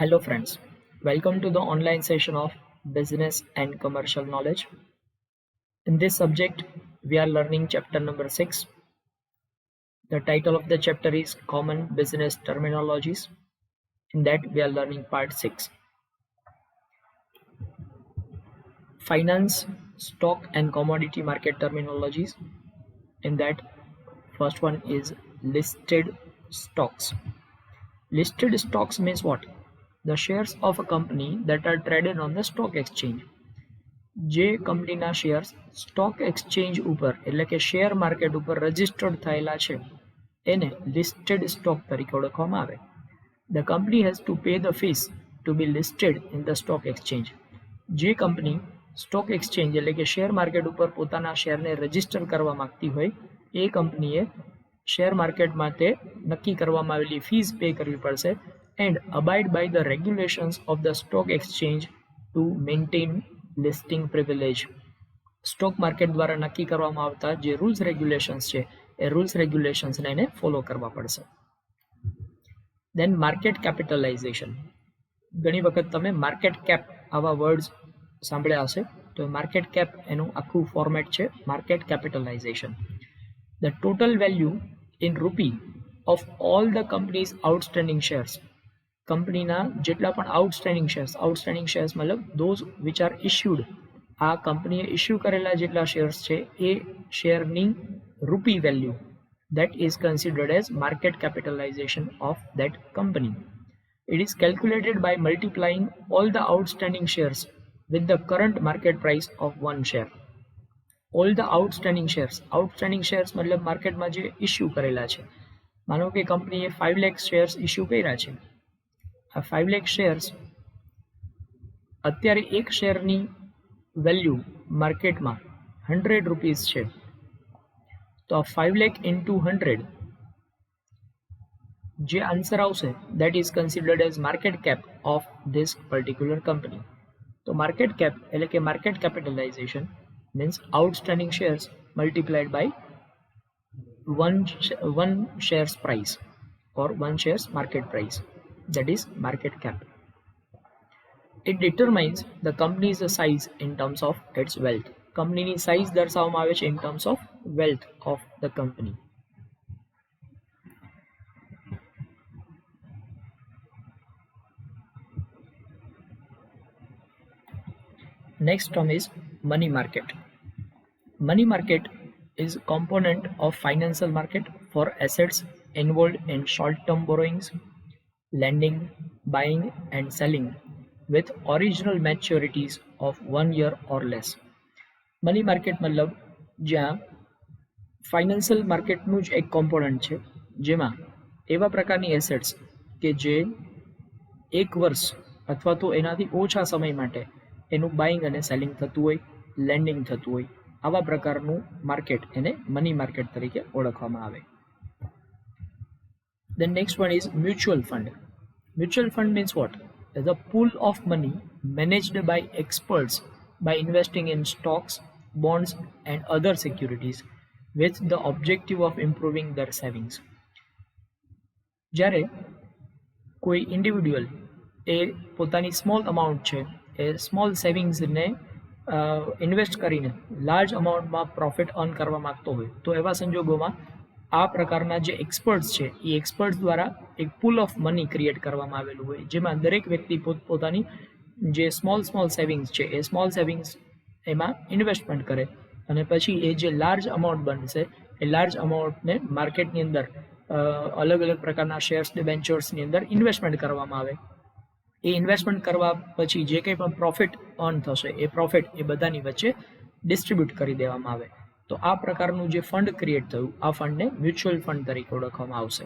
Hello friends, welcome to the online session of Business and Commercial Knowledge. In this subject, we are learning chapter number 6. The title of the chapter is Common Business Terminologies. In that, we are learning part 6. Finance, stock and commodity market terminologies. In that, first one is listed stocks. Listed stocks means what? The shares of a company that are traded on the stock exchange. જે કંપનીના shares stock exchange ઉપર એટલે કે share market ઉપર registered થયેલા છે એને listed stock તરીકે ઓળખવામાં આવે. The company has to pay the fees to be listed in the stock exchange. જે કંપની સ્ટોક એક્સચેન્જ એટલે કે શેર માર્કેટ ઉપર પોતાના શેરને રજિસ્ટર કરવા માંગતી હોય એ કંપનીએ શેર માર્કેટમાં તે નક્કી કરવામાં આવેલી ફીસ પે કરવી પડશે and abide by the regulations of the stock exchange to maintain listing privilege. Stock market દ્વારા નક્કી કરવામાં આવતા જે રૂલ્સ રેગ્યુલેશન્સ છે એ રૂલ્સ રેગ્યુલેશન્સને એને ફોલો કરવા પડશે. દેન માર્કેટ કેપિટલાઇઝેશન. ઘણી વખત તમે માર્કેટ કેપ આવા વર્ડ્સ સાંભળ્યા હશે, તો માર્કેટ કેપ એનું આખું ફોર્મેટ છે market capitalisation. The total value in rupee of all the companies outstanding shares. કંપનીના જેટલા પણ આઉટસ્ટેન્ડિંગ શેર્સ મતલબ ધોઝ વિચ આર ઇશ્યુડ, આ કંપનીએ ઇશ્યુ કરેલા જેટલા શેર્સ છે એ શેરની રૂપી value that is considered as market capitalization of that company. It is calculated by multiplying all the outstanding shares with the current market price of one share. All the outstanding shares મતલબ માર્કેટમાં જે issue કરેલા છે. માનો કે કંપનીએ 5 lakh shares issue કર્યા છે. આ 5 લાખ શેર્સ અત્યારે એક શેરની વેલ્યુ માર્કેટમાં 100 રૂપીસ છે. તો આ 5 લાખ ઇન્ટુ 100 જે આન્સર આવશે that is considered as market cap of this particular company. તો માર્કેટ કેપ એટલે કે market capitalization means outstanding shares multiplied by one shares price or one shares market price, that is market cap. It determines the company's size in terms of its wealth. કંપનીની size દર્શાવવામાં આવે છે in terms of wealth of the company. Next term is money market. Money market is a component of financial market for assets involved in short-term borrowings, lending, buying and selling with original maturities of 1 year or less. Money market મતલબ જ્યાં financial માર્કેટનું જ એક component છે જેમાં એવા પ્રકારની assets કે જે 1 વર્ષ અથવા તો એનાથી ઓછા સમય માટે એનું બાઇંગ અને સેલિંગ થતું હોય, લેન્ડિંગ થતું હોય, આવા પ્રકારનું માર્કેટ એને મની માર્કેટ તરીકે ઓળખવામાં આવે. The next one is mutual fund. Mutual fund means what? Is a pool of money managed by experts by investing in stocks, bonds and other securities with the objective of improving their savings. જ્યારે કોઈ individual એ પોતાની small amount છે એ small સેવિંગ્સને invest કરીને large અમાઉન્ટમાં profit earn કરવા માગતો હોય તો એવા સંજોગોમાં આ પ્રકારના જે એક્સપર્ટ્સ છે એ એક્સપર્ટ્સ દ્વારા એક પૂલ ઓફ મની ક્રિએટ કરવામાં આવેલું હોય જેમાં દરેક વ્યક્તિ પોતાની જે સ્મોલ સેવિંગ્સ છે એ સ્મોલ સેવિંગ્સ એમાં ઇન્વેસ્ટમેન્ટ કરે અને પછી એ જે લાર્જ અમાઉન્ટ બનશે એ લાર્જ અમાઉન્ટને માર્કેટની અંદર અલગ અલગ પ્રકારના શેર્સ ડિબેન્ચર્સની અંદર ઇન્વેસ્ટમેન્ટ કરવામાં આવે. એ ઇન્વેસ્ટમેન્ટ કરવા પછી જે કંઈ પણ પ્રોફિટ અર્ન થશે એ પ્રોફિટ એ બધાની વચ્ચે ડિસ્ટ્રીબ્યુટ કરી દેવામાં આવે. તો આ પ્રકારનું જે ફંડ ક્રિએટ થયું આ ફંડને મ્યુચ્યુઅલ ફંડ તરીકે ઓળખવામાં આવશે.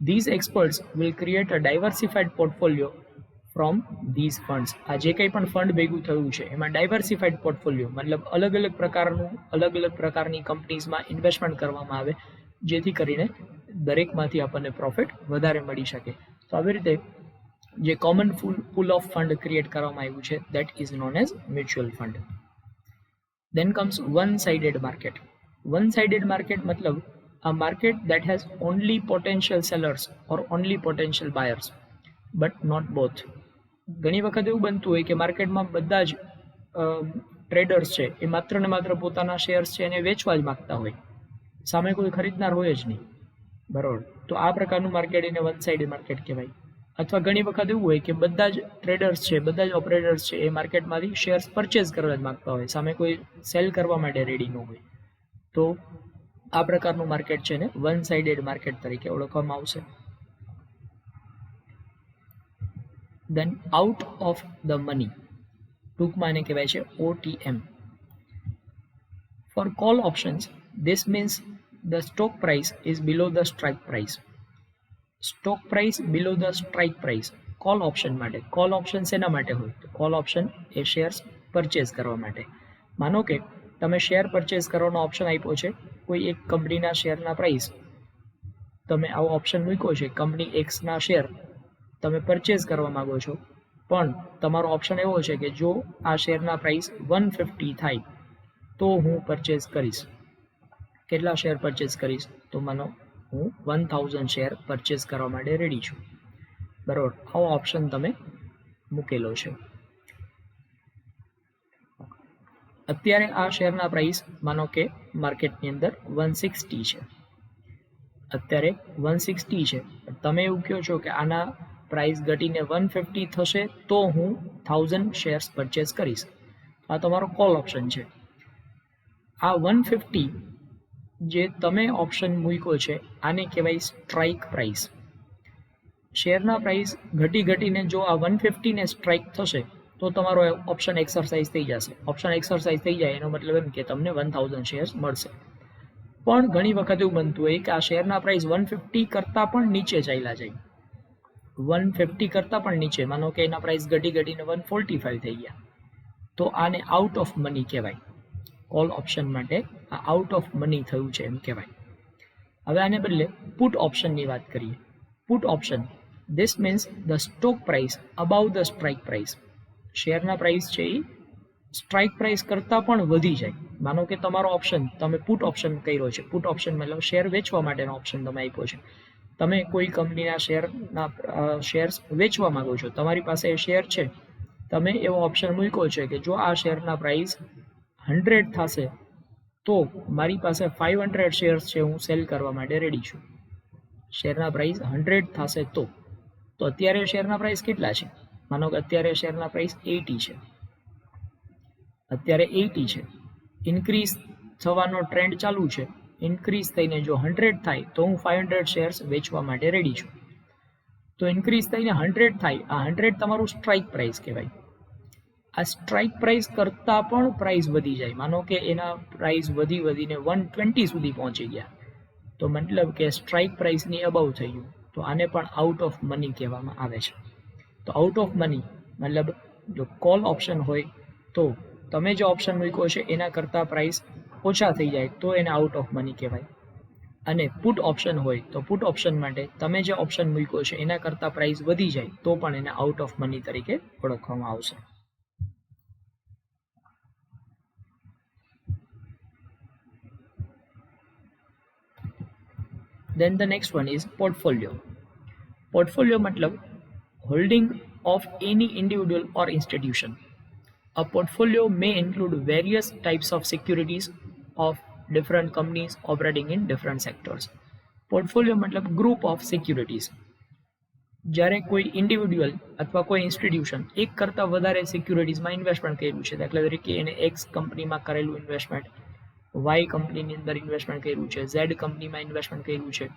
These experts will create a diversified portfolio from these funds. આ જે કંઈ પણ ફંડ ભેગું થયું છે એમાં ડાયવર્સિફાઈડ પોર્ટફોલિયો મતલબ અલગ અલગ પ્રકારની કંપનીઝમાં ઇન્વેસ્ટમેન્ટ કરવામાં આવે જેથી કરીને દરેકમાંથી આપણને પ્રોફિટ વધારે મળી શકે. તો આવી રીતે જે common pool of fund create કરવામાં આવ્યું છે that is known as mutual fund. Then comes one-sided market. One-sided market matlab a market that has only potential sellers or only potential buyers. But not both. ઘણી વખત એવું બનતું હોય કે માર્કેટમાં બધા જ ટ્રેડર્સ છે એ માત્ર ને માત્ર પોતાના શેર્સ છે એને વેચવા જ માગતા હોય, સામે કોઈ ખરીદનાર હોય જ નહીં, બરોબર. તો આ પ્રકારનું માર્કેટ એને વન સાઇડેડ માર્કેટ કહેવાય. અથવા ઘણી વખત એવું હોય કે બધા જ ટ્રેડર્સ છે, બધા જ ઓપરેટર્સ છે એ માર્કેટમાંથી શેર્સ પરચેઝ કરવા જ માગતા હોય, સામે કોઈ સેલ કરવા માટે રેડી ન હોય. તો આ પ્રકારનું માર્કેટ છે ને વન સાઇડેડ માર્કેટ તરીકે ઓળખવામાં આવશે. Then out of the money, ટૂંકમાં એને કહેવાય છે OTM. For call options this means the stock price is below the strike price. Stock price below the strike price. Call option માટે. કોલ ઓપ્શન શેના માટે હોય? તો call option A shares purchase કરવા માટે. માનો કે તમે શેર પરચેઝ કરવાનો ઓપ્શન આપ્યો છે, કોઈ એક કંપનીના શેરના પ્રાઇસ તમે આવો ઓપ્શન મૂક્યો છે, કંપની એક્સના શેર તમે પરચેઝ કરવા માગો છો, પણ તમારો ઓપ્શન એવો છે કે જો આ શેરના પ્રાઇસ 150 થાય તો હું પરચેઝ કરીશ. કેટલા શેર પરચેઝ કરીશ? તો માનો હું 1000 શેર પરચેઝ કરવા માટે રેડી છું, બરાબર. આવો ઓપ્શન તમે મૂકેલો છે. અત્યારે આ શેરના પ્રાઇસ માનો કે માર્કેટની અંદર 160 છે, અત્યારે 160 છે, તમે એવું કહો છો કે આના પ્રાઇસ ઘટીને 150 થશે તો હું 1000 શેર્સ પરચેઝ કરીશ. આ તમારો કોલ ઓપ્શન છે. આ 150 જે તમે ઓપ્શન મૂક્યો છે આને કહેવાય સ્ટ્રાઇક પ્રાઇસ. શેરના પ્રાઇસ ઘટીને જો આ 150 ને સ્ટ્રાઇક થશે તો તમારો ઓપ્શન એક્સરસાઇઝ થઈ જશે. ઓપ્શન એક્સરસાઇઝ થઈ જાય એનો મતલબ એમ કે તમને 1000 શેર્સ મળશે. પણ ઘણી વખત એવું બનતું હોય કે આ શેરના પ્રાઇસ 150 કરતાં પણ નીચે ચાલ્યા જાય, 150 કરતાં પણ નીચે, માનો કે એના પ્રાઇસ ઘટીને 145 થઈ ગયા, તો આને આઉટ ઓફ મની કહેવાય. કોલ ઓપ્શન માટે આ આઉટ ઓફ મની થયું છે એમ કહેવાય. હવે આને બદલે પુટ ઓપ્શનની વાત કરીએ. Put option this means the stock price above the strike price. શેરના પ્રાઇસ છે એ સ્ટ્રાઇક પ્રાઇસ કરતાં પણ વધી જાય. માનો કે તમારો ઓપ્શન તમે પુટ ઓપ્શન કર્યો છે. પુટ ઓપ્શન મતલબ શેર વેચવા માટેનો ઓપ્શન તમે આપ્યો છે. તમે કોઈ કંપનીના શેર્સ વેચવા માંગો છો, તમારી પાસે શેર છે, તમે એવો ઓપ્શન મૂક્યો છે કે જો આ શેરના પ્રાઇસ 100 થશે તો મારી પાસે 500 શેર્સ છે, હું સેલ કરવા માટે રેડી છું. શેરના પ્રાઇસ 100 થશે તો અત્યારે શેરના પ્રાઇસ કેટલા છે? માનો કે અત્યારે શેરના પ્રાઇસ 80 છે, અત્યારે 80 છે. ઇન્ક્રીઝ થવાનો ટ્રેન્ડ ચાલુ છે. ઇન્ક્રીઝ થઈને જો 100 થાય તો હું 500 શેર્સ વેચવા માટે રેડી છું. તો ઇન્ક્રીઝ થઈને 100 થાય, આ 100 તમારું સ્ટ્રાઇક પ્રાઇસ કહેવાય. આ સ્ટ્રાઇક પ્રાઇસ કરતાં પણ પ્રાઇસ વધી જાય, માનો કે એના પ્રાઇસ વધીને 120 સુધી પહોંચી ગયા, તો મતલબ કે સ્ટ્રાઇક પ્રાઇસની અબાઉ થઈ ગયું, તો આને પણ આઉટ ઓફ મની કહેવામાં આવે છે. તો આઉટ ઓફ મની મતલબ જો કોલ ઓપ્શન હોય તો તમે જે ઓપ્શન મૂક્યો છે એના કરતાં પ્રાઇસ ઓછા થઈ જાય તો એને આઉટ ઓફ મની કહેવાય. અને પુટ ઓપ્શન હોય તો પુટ ઓપ્શન માટે તમે જે ઓપ્શન મૂક્યો છે એના કરતાં પ્રાઇસ વધી જાય તો પણ એને આઉટ ઓફ મની તરીકે ઓળખવામાં આવશે. Then the next one is portfolio. Portfolio matlab holding of any individual or institution. A portfolio may include various types of securities of different companies operating in different sectors. Portfolio matlab group of securities. જ્યારે કોઈ individual અથવા કોઈ institution એક કરતાં વધારે સિક્યુરિટીઝમાં investment કર્યું છે, દાખલા તરીકે એને એક્સ કંપનીમાં કરેલું ઇન્વેસ્ટમેન્ટ, વાય કંપનીની અંદર ઇન્વેસ્ટમેન્ટ કર્યું છે, ઝેડ કંપનીમાં ઇન્વેસ્ટમેન્ટ કર્યું છે,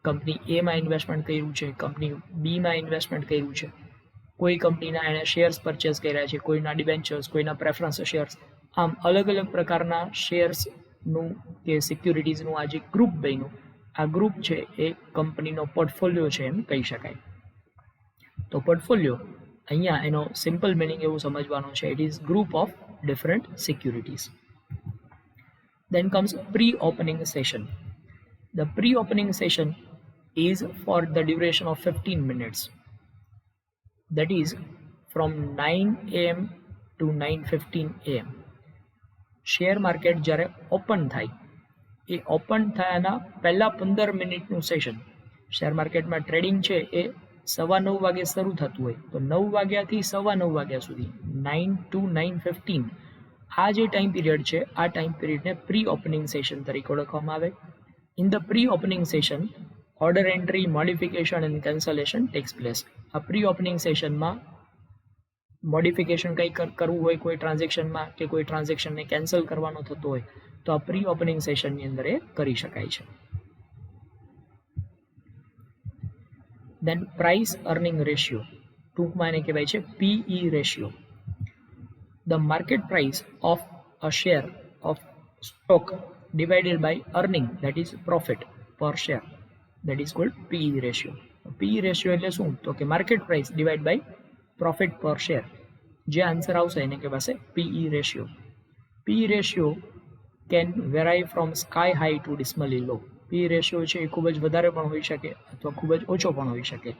કંપની એમાં ઇન્વેસ્ટમેન્ટ કર્યું છે, કંપની બીમાં ઇન્વેસ્ટમેન્ટ કર્યું છે, કોઈ કંપનીના એણે શેર્સ પરચેઝ કર્યા છે, કોઈના ડિબેન્ચર્સ, કોઈના પ્રેફરન્સ શેર્સ, આમ અલગ અલગ પ્રકારના શેર્સનું કે સિક્યુરિટીઝનું આ જે ગ્રુપ બન્યું, આ ગ્રુપ છે એ કંપનીનો પોર્ટફોલિયો છે એમ કહી શકાય. તો પોર્ટફોલિયો અહીંયા એનો સિમ્પલ મિનિંગ એવું સમજવાનું છે, it is group of different securities. Then comes pre-opening session. The pre-opening session is for the duration of 15 minutes. That is from 9 AM to 9:15 AM. Share market જ્યારે ઓપન થાય એ open થયાના પહેલા 15 મિનિટનું session. Share માર્કેટમાં trading છે એ 9:15 વાગે શરૂ થતું હોય તો 9 વાગ્યાથી 9:15 વાગ્યા સુધી 9 to 9:15 આ જે ટાઈમ પીરિયડ છે આ ટાઈમ પીરિયડને પ્રી ઓપનિંગ સેશન તરીકે ઓળખવામાં આવે. In the pre opening session order entry, modification and cancellation tax place. આ પ્રી ઓપનિંગ સેશનમાં મોડિફિકેશન કંઈ કરવું હોય કોઈ ટ્રાન્ઝેક્શનમાં કે કોઈ ટ્રાન્ઝેક્શનને કેન્સલ કરવાનો થતો હોય તો આ પ્રી ઓપનિંગ સેશનની અંદર એ કરી શકાય છે. દેન પ્રાઇસ અર્નિંગ રેશિયો, ટૂંકમાં એને કહેવાય છે PE ratio. The market price of a share of stock divided by earning, that is profit per share, that is called PE ratio. PE ratio એટલે શું? તો કે market price divide by profit per share. જે answer આવશે એને કહેવાશે PE ratio. PE ratio can vary from sky high to dismally low. PE ratio છે એ ખૂબ જ વધારે પણ હોઈ શકે અથવા ખૂબ જ ઓછો પણ હોઈ શકે,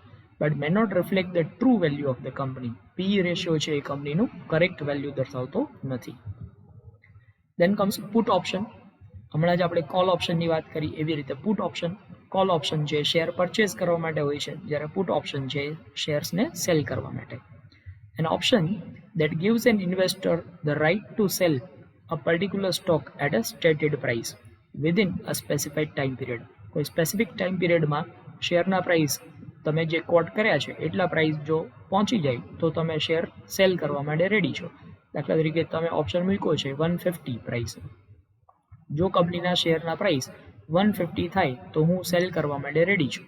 but may not reflect the true value of the company. PE ratio છે એ કંપનીનું કરેક્ટ વેલ્યુ દર્શાવતો નથી. Then comes put option. હમણાં જ આપણે કોલ ઓપ્શનની વાત કરી એવી રીતે પુટ ઓપ્શન. કોલ ઓપ્શન છે શેર પરચેસ કરવા માટે હોય છે, જ્યારે પુટ ઓપ્શન છે શેર્સને સેલ કરવા માટે. An option that gives an investor the right to sell a particular stock at a stated price within a specified time period. કોઈ સ્પેસિફિક ટાઈમ પીરિયડમાં શેરના પ્રાઇસ તમે જે કોટ કર્યા છે એટલા પ્રાઇસ જો પહોંચી જાય તો તમે શેર સેલ કરવા માટે રેડી છો. દાખલા તરીકે તમે ઓપ્શન મૂક્યો છે 150 પ્રાઇસ. જો કંપનીના શેરના પ્રાઇસ 150 થાય તો હું સેલ કરવા માટે રેડી છું,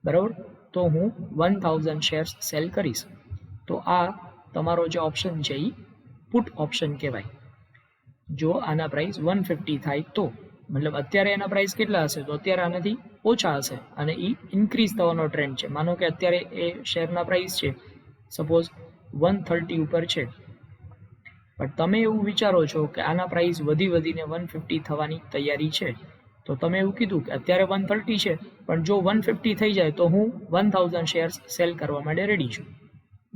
બરાબર. તો હું 1000 શેર્સ સેલ કરીશ. તો આ તમારો જે ઓપ્શન છે એ પુટ ઓપ્શન કહેવાય. જો આના પ્રાઇસ 150 થાય તો મતલબ અત્યારે એના પ્રાઇસ કેટલા હશે? તો અત્યારે આનાથી ઓછા હશે અને એ ઇન્ક્રીઝ થવાનો ટ્રેન્ડ છે. માનો કે અત્યારે એ શેરના પ્રાઇસ છે સપોઝ 130 ઉપર છે, પણ તમે એવું વિચારો છો કે આના પ્રાઇસ વધીને 150 થવાની તૈયારી છે, તો તમે એવું કીધું કે અત્યારે 130 છે પણ જો 150 થઈ જાય તો હું 1000 શેર્સ સેલ કરવા માટે રેડી છું,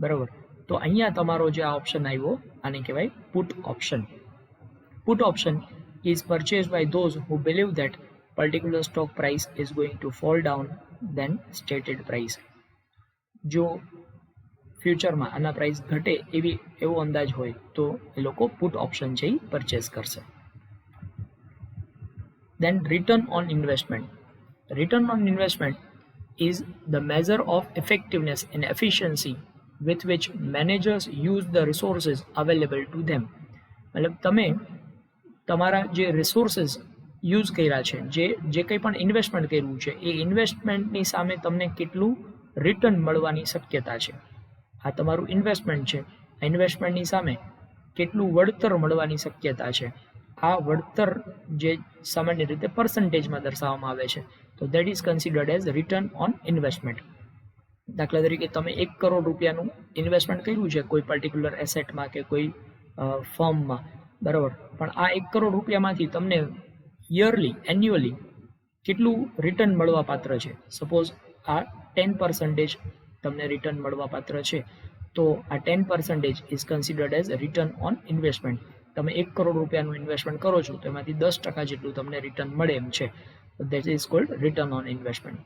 બરાબર. તો અહીંયા તમારો જે આ ઓપ્શન આવ્યો આને કહેવાય put option. Put option is purchased by those who believe that particular stock price is going to fall down than stated price. જો ફ્યુચરમાં આના પ્રાઇસ ઘટે એવો અંદાજ હોય તો એ લોકો પુટ ઓપ્શન છે એ પરચેસ કરશે. Then return on investment. Return on investment is the measure of effectiveness and efficiency with which managers use the resources available to them. મતલબ તમે તમારા જે રિસોર્સિસ યુઝ કર્યા છે, જે કંઈ પણ ઇન્વેસ્ટમેન્ટ કર્યું છે એ ઇન્વેસ્ટમેન્ટની સામે તમને કેટલું રિટર્ન મળવાની શક્યતા છે. આ તમારું ઇન્વેસ્ટમેન્ટ છે, આ ઇન્વેસ્ટમેન્ટની સામે કેટલું વળતર મળવાની શક્યતા છે. આ વળતર જે સામાન્ય રીતે પર્સન્ટેજમાં દર્શાવવામાં આવે છે, તો that is considered as return on investment. દાખલા તરીકે તમે 1 કરોડ રૂપિયાનું ઇન્વેસ્ટમેન્ટ કર્યું છે કોઈ પર્ટિક્યુલર એસેટમાં કે કોઈ ફર્મમાં, બરાબર. પણ આ 1 કરોડ રૂપિયામાંથી તમને યરલી એન્યુઅલી કેટલું રિટર્ન મળવા પાત્ર છે? સપોઝ આ 10% તમને રિટર્ન મળવા પાત્ર છે, તો આ 10% is considered as return on investment. તમે 1 કરોડ રૂપિયાનું ઇન્વેસ્ટમેન્ટ કરો છો તો એમાંથી 10% જેટલું તમને રિટર્ન મળે એમ છે, that is called return on investment.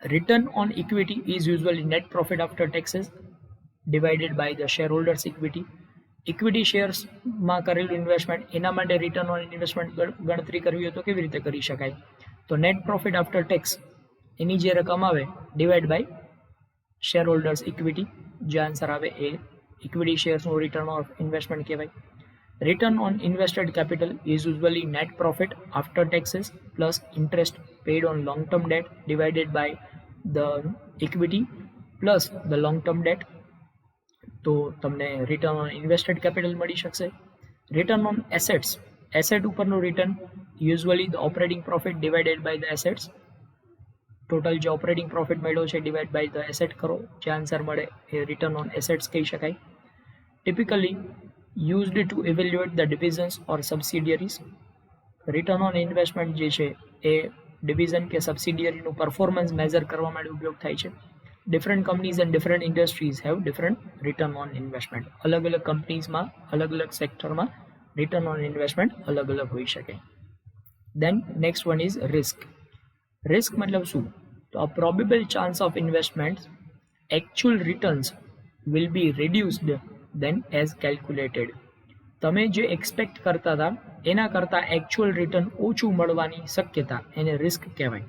Return on equity is usually net profit after taxes divided by the share holders equity. Equity શેર્સમાં કરેલું ઇન્વેસ્ટમેન્ટ એના માટે રિટર્ન ઓન ઇન્વેસ્ટમેન્ટ ગણતરી કરવી હોય તો કેવી રીતે કરી શકાય? તો નેટ પ્રોફિટ આફ્ટર ટેક્સ એની જે રકમ આવે divide by share holders equity, જે આન્સર આવે એ ઇક્વિટી શેર્સનું રિટર્ન ઓન ઇન્વેસ્ટમેન્ટ કહેવાય. Return on invested capital is usually net profit after taxes plus interest paid on long term debt divided by the equity plus the long term debt. તો તમને return on invested capital મળી શકશે. Return on assets, asset ઉપરનું return usually the operating profit divided by the assets. Total જે operating profit મળ્યો છે divide by the asset કરો, જે આન્સર મળે એ રિટર્ન ઓન એસેટ્સ કહી શકાય. Typically used to evaluate the divisions or subsidiaries. Return on investment જે છે એ ડિવિઝન કે સબસિડિયરીનું પરફોર્મન્સ મેઝર કરવા માટે ઉપયોગ થાય છે. Different companies and different industries have different return on investment. અલગ અલગ કંપનીઝમાં અલગ અલગ સેક્ટરમાં રિટર્ન ઓન ઇન્વેસ્ટમેન્ટ અલગ અલગ હોઈ શકે. Then next one is risk. Risk મતલબ શું? તો a probable chance of investment actual returns will be reduced than as calculated. તમે જે એક્સપેક્ટ કરતા હતા એના કરતાં એકચ્યુઅલ રિટર્ન ઓછું મળવાની શક્યતા એને રિસ્ક કહેવાય.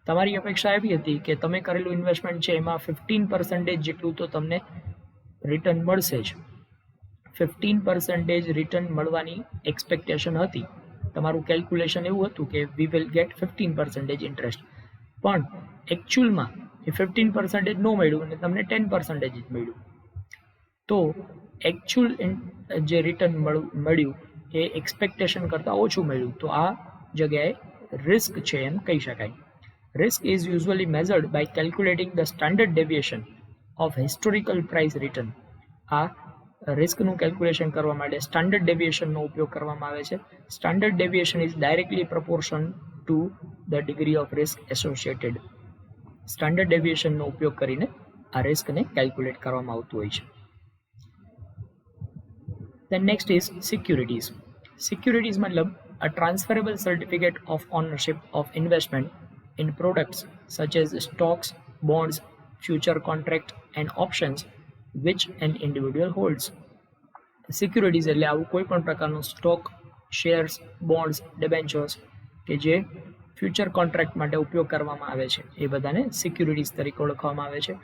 તમારી અપેક્ષા એવી હતી કે તમે કરેલું ઇન્વેસ્ટમેન્ટ છે એમાં 15% જેટલું તો તમને રિટર્ન મળશે જ. 15% રિટર્ન મળવાની એક્સપેક્ટેશન હતી. તમારું કેલ્ક્યુલેશન એવું હતું કે વી વિલ ગેટ 15% ઇન્ટરેસ્ટ, પણ એકચ્યુઅલમાં એ 15% ન મળ્યું અને તમને 10% જ મળ્યું. તો એકચ્યુઅલ જે રિટર્ન મળ્યું એ એક્સપેક્ટેશન કરતાં ઓછું મળ્યું. તો આ જગ્યાએ રિસ્ક છે એમ કહી શકાય. Risk is usually measured by calculating the standard deviation of historical price return. આ રિસ્કનું કેલ્ક્યુલેશન કરવા માટે સ્ટાન્ડર્ડ ડેવિએશનનો ઉપયોગ કરવામાં આવે છે. Standard deviation is directly proportion to the degree of risk associated. Standard ડેવિએશનનો ઉપયોગ કરીને આ રિસ્કને કેલ્ક્યુલેટ કરવામાં આવતું હોય છે. Then next is securities. Securities matlab a transferable certificate of ownership of investment in products such as stocks, bonds, future contract and options which an individual holds. Securities એટલે આવું કોઈ પણ પ્રકારનું સ્ટોક, શેર્સ, બોન્ડ્સ, ડિબેન્ચર્સ કે જે future contract માટે ઉપયોગ કરવામાં આવે છે એ બધાને સિક્યુરિટીઝ તરીકે ઓળખવામાં આવે છે.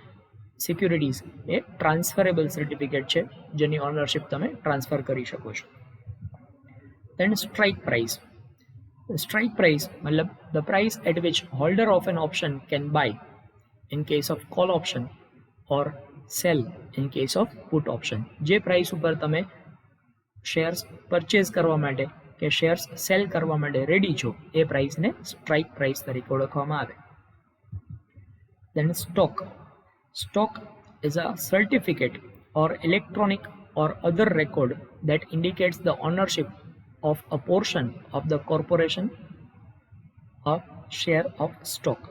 સિક્યુરિટીઝ એ ટ્રાન્સફરેબલ સર્ટિફિકેટ છે જેની ઓનરશિપ તમે ટ્રાન્સફર કરી શકો છો. Then strike price. Strike price મતલબ the price at which holder of an option can buy in case of call option or sell in case of put option. જે price ઉપર તમે શેર્સ પરચેઝ કરવા માટે કે શેર્સ સેલ કરવા માટે ready છો એ પ્રાઇસને સ્ટ્રાઇક પ્રાઇસ તરીકે ઓળખવામાં આવે. દેન stock. Stock is a certificate or electronic or other record that indicates the ownership of a portion of the corporation a share of stock.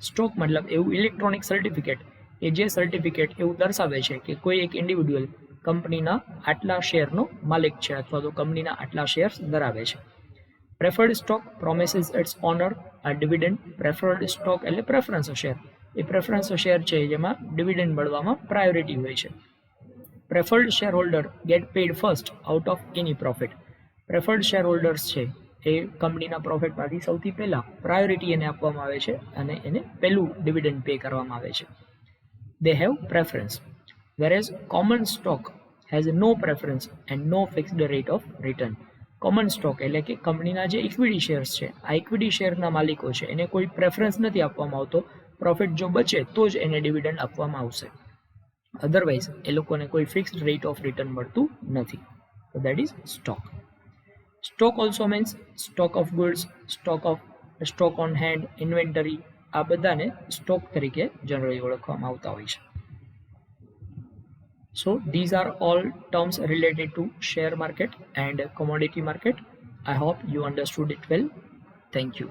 Stock મતલબ એવું ઇલેક્ટ્રોનિક સર્ટિફિકેટ કે જે સર્ટિફિકેટ એવું દર્શાવે છે કે કોઈ એક ઇન્ડિવિડ્યુઅલ કંપનીના આટલા શેરનો માલિક છે અથવા તો કંપનીના આટલા શેર્સ ધરાવે છે. Preferred stock promises its owner a dividend. Preferred stock એટલે પ્રેફરન્સ શેર. એ પ્રેફરન્સ શેર છે જેમાં ડિવિડન્ડ મળવામાં પ્રાયોરિટી હોય છે. Preferred share holder get paid first out of any profit. Preferred share holders છે એ કંપનીના પ્રોફિટમાંથી સૌથી પહેલાં પ્રાયોરિટી એને આપવામાં આવે છે અને એને પહેલું ડિવિડન્ડ પે કરવામાં આવે છે. They have preference whereas common stock has no preference and no fixed rate of return. Common stock એટલે કે કંપનીના જે ઇક્વિટી શેર્સ છે આ ઇક્વિટી શેરના માલિકો છે એને કોઈ પ્રેફરન્સ નથી આપવામાં આવતો. પ્રોફિટ જો બચે તો જ એને ડિવિડન્ડ આપવામાં આવશે, અધરવાઇઝ એ લોકોને કોઈ ફિક્સ્ડ રેટ ઓફ રિટર્ન મળતું નથી. તો that is stock. Stock also means stock of goods, stock on hand, inventory. આ બધાને સ્ટોક તરીકે જનરલી ઓળખવામાં આવતા હોય છે. So these are all terms related to share market and commodity market. I hope you understood it well. Thank you.